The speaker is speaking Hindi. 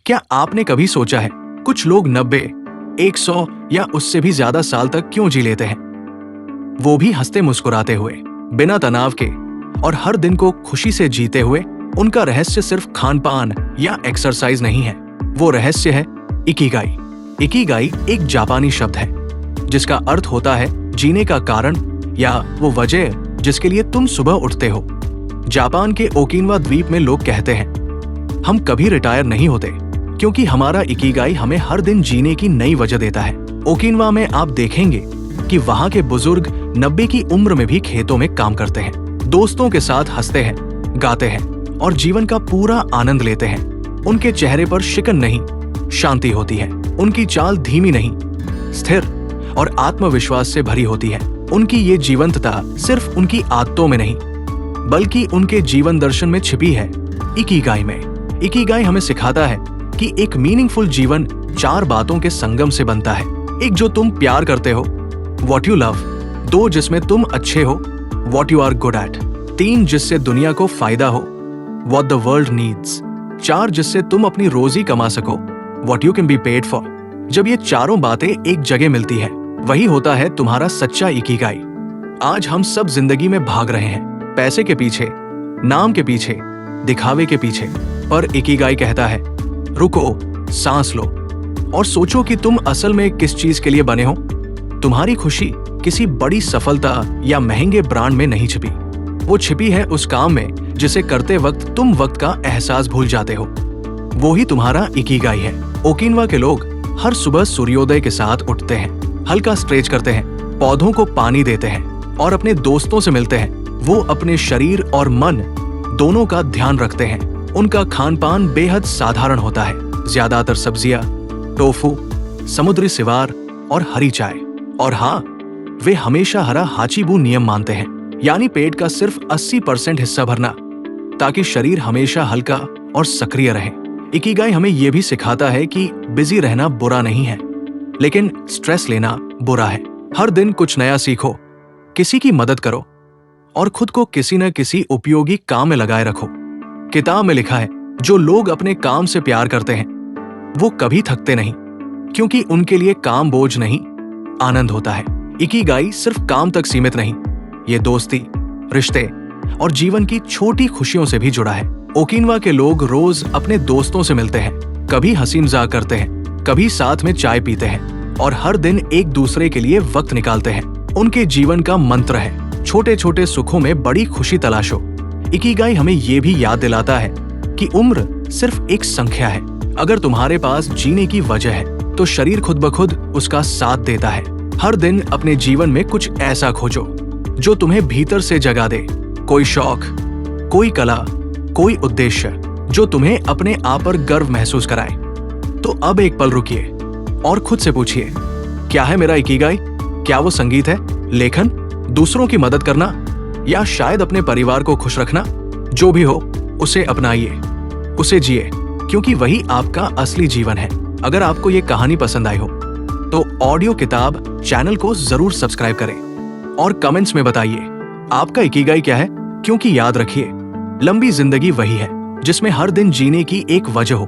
क्या आपने कभी सोचा है कुछ लोग 90, 100 या उससे भी ज्यादा साल तक क्यों जी लेते हैं? वो भी हंसते मुस्कुराते हुए, बिना तनाव के और हर दिन को खुशी से जीते हुए। उनका रहस्य सिर्फ खान पान या एक्सरसाइज नहीं है, वो रहस्य है इकिगाई। इकिगाई एक जापानी शब्द है जिसका अर्थ होता है जीने का कारण या वो वजह जिसके लिए तुम सुबह उठते हो। जापान के ओकिनावा द्वीप में लोग कहते हैं हम कभी रिटायर नहीं होते क्योंकि हमारा इकिगाई हमें हर दिन जीने की नई वजह देता है। ओकिनावा में आप देखेंगे कि वहां के बुजुर्ग 90 की उम्र में भी खेतों में काम करते हैं, दोस्तों के साथ हंसते हैं, गाते हैं और जीवन का पूरा आनंद लेते हैं। उनके चेहरे पर शिकन नहीं, शांति होती है। उनकी चाल धीमी नहीं, स्थिर और आत्मविश्वास से भरी होती है। उनकी ये जीवंतता सिर्फ उनकी आदतों में नहीं बल्कि उनके जीवन दर्शन में छिपी है, इकिगाई में। इकिगाई हमें सिखाता है कि एक मीनिंगफुल जीवन 4 बातों के संगम से बनता है। एक, जो तुम प्यार करते हो, व्हाट यू लव। 2, जिसमें तुम अच्छे हो, what you are good at. 3, जिससे दुनिया को फायदा हो, व्हाट द वर्ल्ड नीड्स। 4, जिससे तुम अपनी रोजी कमा सको, what you can be paid for. जब ये चारों बातें एक जगह मिलती है, वही होता है तुम्हारा सच्चा इकिगाई। आज हम सब जिंदगी में भाग रहे हैं, पैसे के पीछे, नाम के पीछे, दिखावे के पीछे, पर इकिगाई कहता है रुको, सांस लो और सोचो कि तुम असल में किस चीज के लिए बने हो। तुम्हारी खुशी किसी बड़ी सफलता या महंगे ब्रांड में नहीं छिपी, वो छिपी है उस काम में जिसे करते वक्त तुम वक्त का एहसास भूल जाते हो। वो ही तुम्हारा इकिगाई है। ओकिनावा के लोग हर सुबह सूर्योदय के साथ उठते हैं, हल्का स्ट्रेच करते हैं, पौधों को पानी देते हैं और अपने दोस्तों से मिलते हैं। वो अपने शरीर और मन दोनों का ध्यान रखते हैं। उनका खान पान बेहद साधारण होता है, ज्यादातर सब्जियां, टोफू, समुद्री सिवार और हरी चाय। और हाँ, वे हमेशा हरा हाचीबू नियम मानते हैं, यानी पेट का सिर्फ 80% हिस्सा भरना ताकि शरीर हमेशा हल्का और सक्रिय रहे। इकिगाई हमें यह भी सिखाता है कि बिजी रहना बुरा नहीं है, लेकिन स्ट्रेस लेना बुरा है। हर दिन कुछ नया सीखो, किसी की मदद करो और खुद को किसी न किसी उपयोगी काम में लगाए रखो। किताब में लिखा है जो लोग अपने काम से प्यार करते हैं वो कभी थकते नहीं, क्योंकि उनके लिए काम बोझ नहीं, आनंद होता है। इकिगाई सिर्फ काम तक सीमित नहीं, ये दोस्ती, रिश्ते और जीवन की छोटी खुशियों से भी जुड़ा है। ओकिनावा के लोग रोज अपने दोस्तों से मिलते हैं, कभी हंसी मजाक करते हैं, कभी साथ में चाय पीते हैं और हर दिन एक दूसरे के लिए वक्त निकालते हैं। उनके जीवन का मंत्र है छोटे छोटे सुखों में बड़ी खुशी तलाशो। इकिगाई हमें ये भी याद दिलाता है कि उम्र सिर्फ एक संख्या है। अगर तुम्हारे पास जीने की वजह है तो शरीर खुद ब खुद उसका साथ देता है। हर दिन अपने जीवन में कुछ ऐसा खोजो जो तुम्हें भीतर से जगा दे, कोई शौक, कोई कला, कोई उद्देश्य जो तुम्हें अपने आप पर गर्व महसूस कराए। तो अब एक पल रुकिए और खुद से पूछिए, क्या है मेरा इकिगाई? क्या वो संगीत है, लेखन, दूसरों की मदद करना या शायद अपने परिवार को खुश रखना? जो भी हो उसे अपनाइए, उसे जिए, क्योंकि वही आपका असली जीवन है। अगर आपको ये कहानी पसंद आई हो तो ऑडियो किताब चैनल को जरूर सब्सक्राइब करें और कमेंट्स में बताइए आपका इकिगाई क्या है, क्योंकि याद रखिए लंबी जिंदगी वही है जिसमें हर दिन जीने की एक वजह हो।